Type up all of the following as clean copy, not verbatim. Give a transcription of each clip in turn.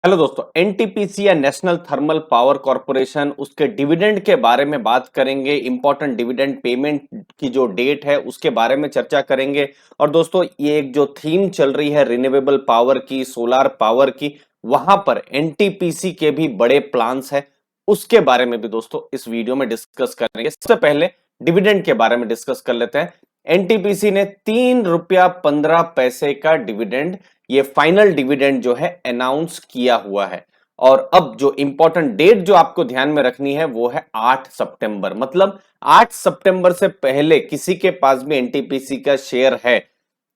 Hello दोस्तों, NTPC या national thermal power corporation उसके डिविडेंड के बारे में बात करेंगे। इंपॉर्टेंट डिविडेंड पेमेंट की जो डेट है उसके बारे में चर्चा करेंगे। और दोस्तों, ये एक जो थीम चल रही है रिन्यूएबल पावर की, सोलार पावर की, वहां पर एनटीपीसी के भी बड़े प्लान्स है, उसके बारे में भी दोस्तों इस वीडियो में डिस्कस करेंगे। सबसे पहले डिविडेंड के बारे में डिस्कस कर लेते हैं। एनटीपीसी ने 3 रुपया 15 पैसे का डिविडेंड, ये फाइनल डिविडेंड जो है अनाउंस किया हुआ है। और अब जो इंपॉर्टेंट डेट जो आपको ध्यान में रखनी है वो है 8 सितंबर। मतलब 8 सितंबर से पहले किसी के पास भी एनटीपीसी का शेयर है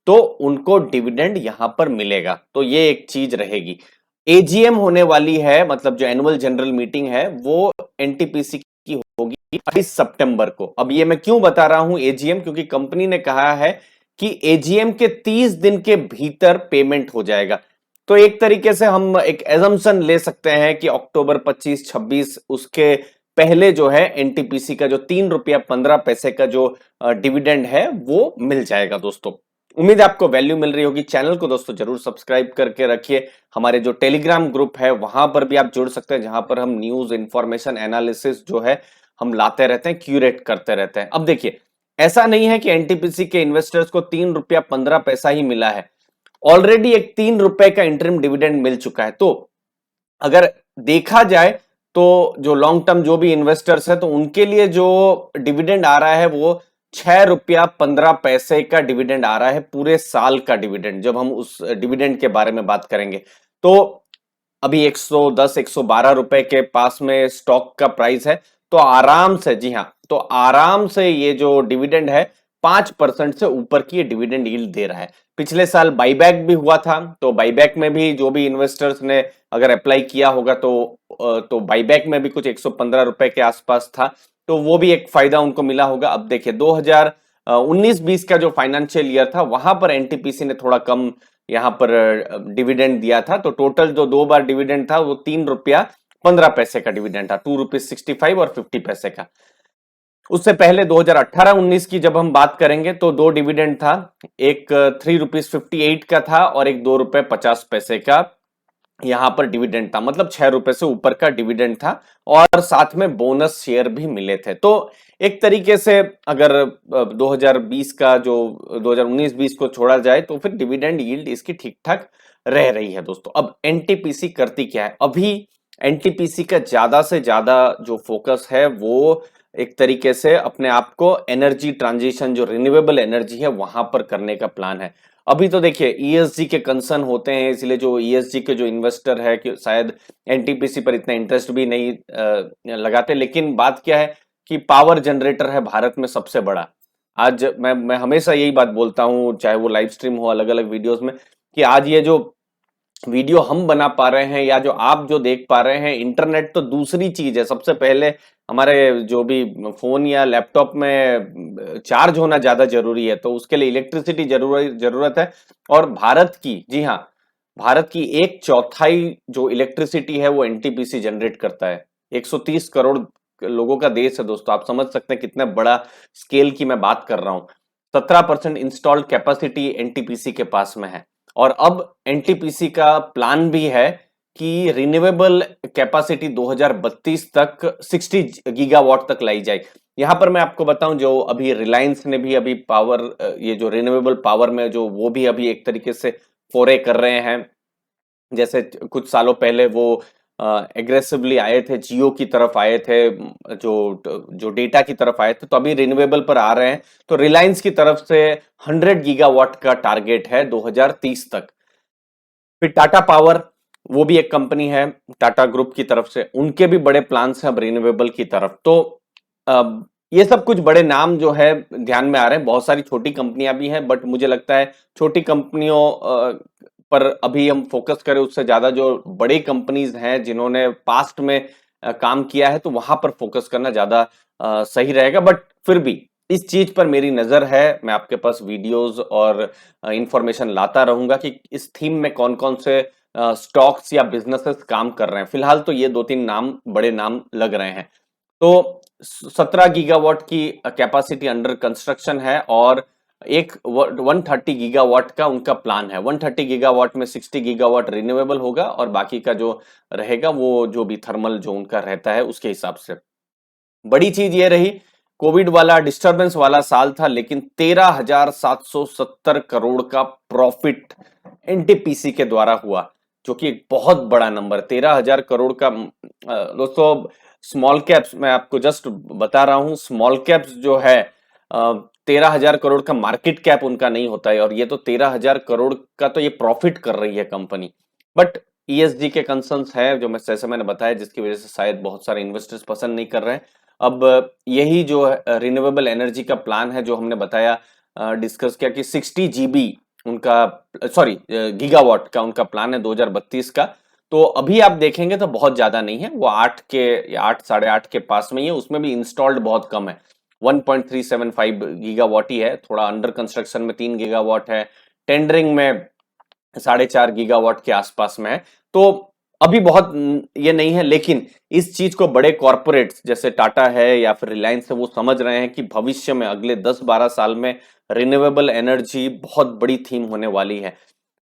तो उनको डिविडेंड यहां पर मिलेगा। तो ये एक चीज रहेगी। एजीएम होने वाली है, मतलब जो एनुअल जनरल मीटिंग है वो एनटीपीसी की होगी 28 सितंबर को। अब ये मैं क्यों बता रहा हूं एजीएम, क्योंकि कंपनी ने कहा है कि एजीएम के 30 दिन के भीतर पेमेंट हो जाएगा। तो एक तरीके से हम एक एजम्पशन ले सकते हैं कि अक्टूबर 25-26 उसके पहले जो है एनटीपीसी का जो 3 रुपया 15 पैसे का जो डिविडेंड है वो मिल जाएगा। दोस्तों, उम्मीद है आपको वैल्यू मिल रही होगी। चैनल को दोस्तों जरूर सब्सक्राइब करके रखिए। हमारे जो टेलीग्राम ग्रुप है वहां पर भी आप जुड़ सकते हैं, जहां पर हम न्यूज, इंफॉर्मेशन, एनालिसिस जो है हम लाते रहते हैं, क्यूरेट करते रहते हैं। अब देखिए, ऐसा नहीं है कि एनटीपीसी के इन्वेस्टर्स को 3 रुपया 15 पैसा ही मिला है। ऑलरेडी एक 3 रुपए का इंटरिम डिविडेंड मिल चुका है। तो अगर देखा जाए तो जो लॉन्ग टर्म जो भी इन्वेस्टर्स है तो उनके लिए जो डिविडेंड आ रहा है वो 6 रुपया 15 पैसे का डिविडेंड आ रहा है, पूरे साल का डिविडेंड। जब हम उस डिविडेंड के बारे में बात करेंगे तो अभी 110-112 रुपए के पास में स्टॉक का प्राइस है। तो आराम से, जी हाँ, तो आराम से ये जो डिविडेंड है 5% से ऊपर की ये डिविडेंड यील्ड दे रहा है। पिछले साल बाईबैक भी हुआ था, तो बाईबैक में भी जो भी इन्वेस्टर्स ने अगर अप्लाई किया होगा तो बाईबैक में भी कुछ 115 रुपए के आसपास था, तो वो भी एक फायदा उनको मिला होगा। अब देखिए 2019-20 का जो फाइनेंशियल ईयर था वहां पर एनटीपीसी ने थोड़ा कम यहां पर डिविडेंड दिया था। तो टोटल जो 2 बार डिविडेंड था वो 3 रुपया 15 पैसे का डिविडेंड था, 2 रुपीज 65 और 50 पैसे का। उससे पहले 2018-19 की जब हम बात करेंगे तो दो डिविडेंड था, एक 3 रुपीज 58 का था और एक 2 रुपए 50 पैसे का यहां पर डिविडेंड था। मतलब 6 रुपए से ऊपर का डिविडेंड था और साथ में बोनस शेयर भी मिले थे। तो एक तरीके से अगर 2020 का जो 2019-20 को छोड़ा जाए तो फिर डिविडेंड यील्ड इसकी ठीक ठाक रह रही है। दोस्तों, अब एनटीपीसी करती क्या है अभी? एनटीपीसी का ज्यादा से ज्यादा जो फोकस है वो एक तरीके से अपने आप को एनर्जी ट्रांजिशन, जो रिन्यूएबल एनर्जी है वहां पर करने का प्लान है। अभी तो देखिए ईएसजी के कंसर्न होते हैं, इसलिए जो ईएसजी के जो इन्वेस्टर है कि शायद एनटीपीसी पर इतना इंटरेस्ट भी नहीं लगाते। लेकिन बात क्या है कि पावर जनरेटर है भारत में सबसे बड़ा। आज मैं हमेशा यही बात बोलता हूं, चाहे वो लाइव स्ट्रीम हो, अलग अलग वीडियोस में, कि आज ये जो वीडियो हम बना पा रहे हैं या जो आप जो देख पा रहे हैं, इंटरनेट तो दूसरी चीज है। सबसे पहले हमारे जो भी फोन या लैपटॉप में चार्ज होना ज्यादा जरूरी है, तो उसके लिए इलेक्ट्रिसिटी जरूरत है। और भारत की, जी हाँ, भारत की 1/4 जो इलेक्ट्रिसिटी है वो एनटीपीसी जनरेट करता है। 130 करोड़ लोगों का देश है दोस्तों, आप समझ सकते हैं कितना बड़ा स्केल की मैं बात कर रहा हूं। 17% इंस्टॉल्ड कैपेसिटी एनटीपीसी के पास में है। और अब एनटीपीसी का प्लान भी है कि रिन्यूएबल कैपेसिटी 2032 तक 60 गीगावाट तक लाई जाए। यहां पर मैं आपको बताऊं, जो अभी रिलायंस ने भी अभी पावर, ये जो रिन्यूएबल पावर में जो वो भी अभी एक तरीके से फोरे कर रहे हैं। जैसे कुछ सालों पहले वो एग्रेसिवली आए थे, जियो की तरफ आए थे, जो जो डेटा की तरफ आए थे, तो अभी रिन्यूएबल पर आ रहे हैं। तो रिलायंस की तरफ से 100 गीगावाट का टारगेट है 2030 तक। फिर टाटा पावर, वो भी एक कंपनी है टाटा ग्रुप की तरफ से, उनके भी बड़े प्लान्स हैं अब रिन्यूएबल की तरफ। तो ये सब कुछ बड़े नाम जो है ध्यान में आ रहे हैं। बहुत सारी छोटी कंपनियां भी हैं, बट मुझे लगता है छोटी कंपनियों पर अभी हम फोकस करें, उससे ज्यादा जो बड़ी कंपनीज हैं जिन्होंने पास्ट में काम किया है, तो वहां पर फोकस करना ज्यादा सही रहेगा। बट फिर भी इस चीज पर मेरी नजर है, मैं आपके पास वीडियोस और इंफॉर्मेशन लाता रहूंगा कि इस थीम में कौन कौन से स्टॉक्स या बिजनेसेस काम कर रहे हैं। फिलहाल तो ये 2-3 नाम, बड़े नाम लग रहे हैं। तो 17 गीगावाट की कैपेसिटी अंडर कंस्ट्रक्शन है और एक 130 गीगावाट का उनका प्लान है। 130 गीगावाट में 60 गीगावाट रिन्यूएबल होगा और बाकी का जो रहेगा वो जो भी थर्मल जो उनका रहता है उसके हिसाब से। बड़ी चीज ये रही, कोविड वाला डिस्टरबेंस वाला साल था, लेकिन 13,770 करोड़ का प्रॉफिट एनटीपीसी के द्वारा हुआ, जो कि एक बहुत बड़ा नंबर। 13,000 करोड़ का दोस्तों, स्मॉल कैप्स मैं आपको जस्ट बता रहा हूं, स्मॉल कैप्स जो है 13,000 करोड़ का मार्केट कैप उनका नहीं होता है, और ये तो 13,000 करोड़ का तो ये प्रॉफिट कर रही है कंपनी। बट ईएसजी के कंसर्न्स है जो जैसे मैंने बताया, जिसकी वजह से शायद बहुत सारे इन्वेस्टर्स पसंद नहीं कर रहे हैं। अब यही जो रिन्यूएबल एनर्जी का प्लान है जो हमने बताया, डिस्कस किया कि 60 जीबी उनका, सॉरी गीगावाट का उनका प्लान है 2032 का। तो अभी आप देखेंगे तो बहुत ज्यादा नहीं है, वो 8 के या 8 साढ़े 8 के पास में ही है, उसमें भी इंस्टॉल्ड बहुत कम है, 1.375 गीगावाट ही है। थोड़ा अंडर कंस्ट्रक्शन में 3 गीगावाट है, टेंडरिंग में 4.5 गीगावाट के आसपास में है। तो अभी बहुत ये नहीं है, लेकिन इस चीज को बड़े कॉर्पोरेट्स जैसे टाटा है या फिर रिलायंस है वो समझ रहे हैं कि भविष्य में अगले 10-12 साल में रिन्यूएबल एनर्जी बहुत बड़ी थीम होने वाली है।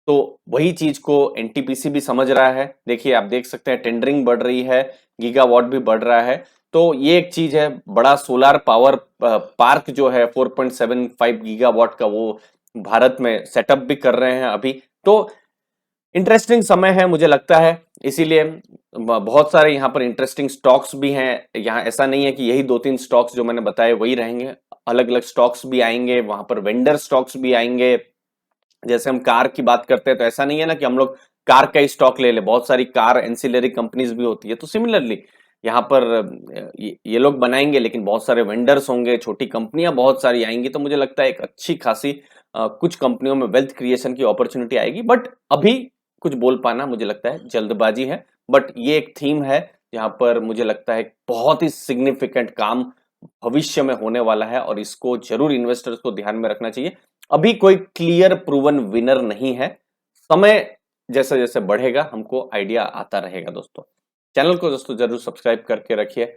तो वही चीज को एनटीपीसी भी समझ रहा है। देखिए आप देख सकते हैं टेंडरिंग बढ़ रही है, गीगावाट भी बढ़ रहा है। तो ये एक चीज है, बड़ा सोलार पावर पार्क जो है 4.75 गीगावाट का वो भारत में सेटअप भी कर रहे हैं अभी। तो इंटरेस्टिंग समय है मुझे लगता है, इसीलिए बहुत सारे यहाँ पर इंटरेस्टिंग स्टॉक्स भी हैं। यहाँ ऐसा नहीं है कि यही 2-3 स्टॉक्स जो मैंने बताए वही रहेंगे, अलग अलग स्टॉक्स भी आएंगे, वहां पर वेंडर स्टॉक्स भी आएंगे। जैसे हम कार की बात करते हैं तो ऐसा नहीं है ना कि हम लोग कार का ही स्टॉक ले ले, बहुत सारी कार एंसिलरी कंपनीज भी होती है। तो सिमिलरली यहाँ पर ये लोग बनाएंगे, लेकिन बहुत सारे वेंडर्स होंगे, छोटी कंपनियां बहुत सारी आएंगी। तो मुझे लगता है एक अच्छी खासी कुछ कंपनियों में वेल्थ क्रिएशन की अपॉर्चुनिटी आएगी। बट अभी कुछ बोल पाना मुझे लगता है जल्दबाजी है। बट ये एक थीम है जहां पर मुझे लगता है बहुत ही सिग्निफिकेंट काम भविष्य में होने वाला है, और इसको जरूर इन्वेस्टर्स को ध्यान में रखना चाहिए। अभी कोई क्लियर प्रूवन विनर नहीं है, समय जैसे जैसे बढ़ेगा हमको आइडिया आता रहेगा। दोस्तों चैनल को दोस्तों जरूर सब्सक्राइब करके रखिए।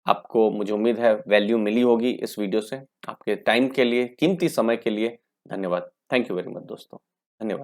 आपको मुझे उम्मीद है वैल्यू मिली होगी इस वीडियो से। आपके टाइम के लिए, कीमती समय के लिए धन्यवाद। थैंक यू वेरी मच दोस्तों, धन्यवाद।